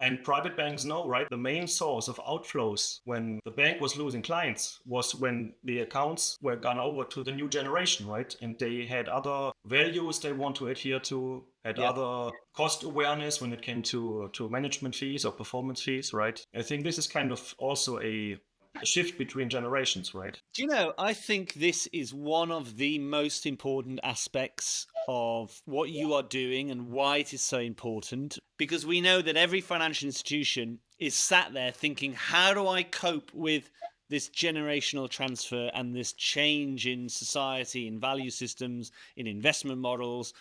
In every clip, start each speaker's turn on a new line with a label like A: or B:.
A: And private banks know, right? The main source of outflows when the bank was losing clients was when the accounts were gone over to the new generation, right? And they had other values they want to adhere to, had other cost awareness when it came to management fees or performance fees, right? I think this is kind of also a shift between generations, right?
B: Do you know, I think this is one of the most important aspects of what you are doing and why it is so important, because we know that every financial institution is sat there thinking, how do I cope with this generational transfer and this change in society, in value systems, in investment models?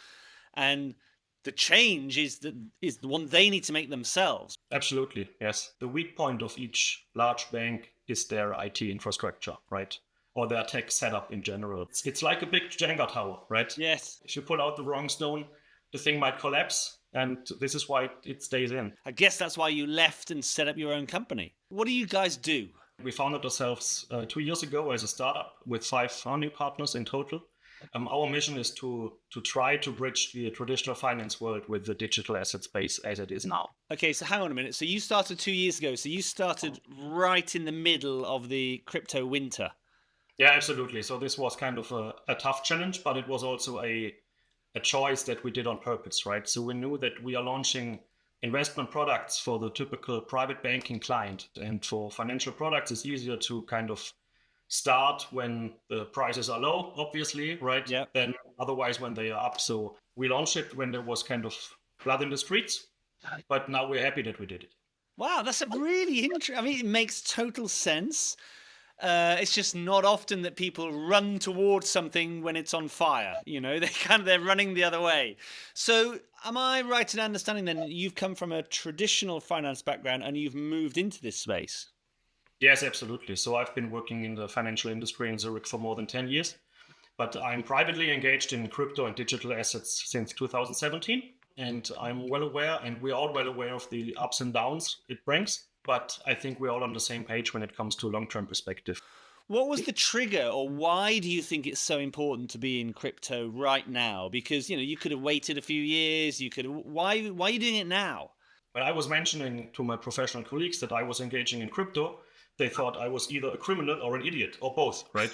B: And the change is the one they need to make themselves.
A: Absolutely, yes. The weak point of each large bank is their IT infrastructure, right? Or their tech setup in general. It's like a big Jenga tower, right?
B: Yes.
A: If you pull out the wrong stone, the thing might collapse, and this is why it stays in.
B: I guess that's why you left and set up your own company. What do you guys do?
A: We founded ourselves 2 years ago as a startup with 5 founding partners in total. Our mission is to try to bridge the traditional finance world with the digital asset space as it is now.
B: Okay, so hang on a minute. So you started 2 years ago. So you started right in the middle of the crypto winter.
A: Yeah, absolutely. So this was kind of a tough challenge, but it was also a choice that we did on purpose, right? So we knew that we are launching investment products for the typical private banking client. And for financial products, it's easier to kind of start when the prices are low, obviously, right?
B: Yeah.
A: Then otherwise when they are up. So we launched it when there was kind of blood in the streets, but now we're happy that we did it.
B: Wow, that's a really interesting. I mean, it makes total sense. It's just not often that people run towards something when it's on fire. You know, they're running the other way. So, am I right in understanding then that you've come from a traditional finance background and you've moved into this space?
A: Yes, absolutely. So I've been working in the financial industry in Zurich for more than 10 years, but I'm privately engaged in crypto and digital assets since 2017. And I'm well aware, and we're all well aware of the ups and downs it brings. But I think we're all on the same page when it comes to long-term perspective.
B: What was the trigger, or why do you think it's so important to be in crypto right now? Because you could have waited a few years. You could. Why are you doing it now?
A: When I was mentioning to my professional colleagues that I was engaging in crypto, they thought I was either a criminal or an idiot, or both, right?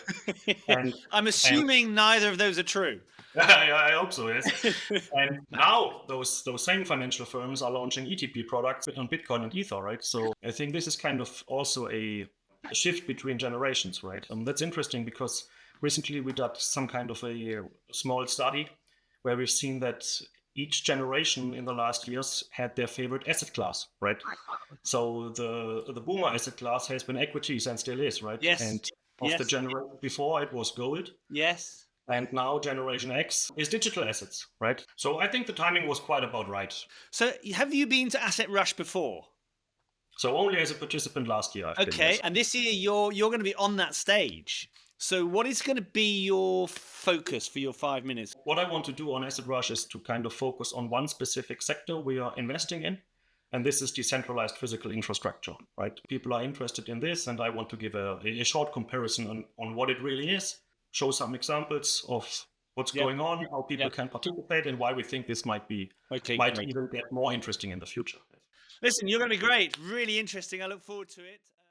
A: And
B: I'm assuming neither of those are true.
A: I hope so, yes. And now those same financial firms are launching ETP products on Bitcoin and Ether, right? So I think this is kind of also a shift between generations, right? That's interesting because recently we did some kind of a small study where we've seen that each generation in the last years had their favorite asset class, right? So the boomer asset class has been equities and still is, right?
B: Yes.
A: And of the generation before it was gold.
B: Yes.
A: And now Generation X is digital assets, right? So I think the timing was quite about right.
B: So have you been to AssetRush before?
A: So only as a participant last year.
B: Okay, and this year you're going to be on that stage. So what is going to be your focus for your 5 minutes?
A: What I want to do on AssetRush is to kind of focus on one specific sector we are investing in. And this is decentralized physical infrastructure, right? People are interested in this, and I want to give a short comparison on what it really is, show some examples of what's going on, how people can participate, and why we think this might even get more interesting in the future.
B: Listen, you're going to be great. Really interesting. I look forward to it.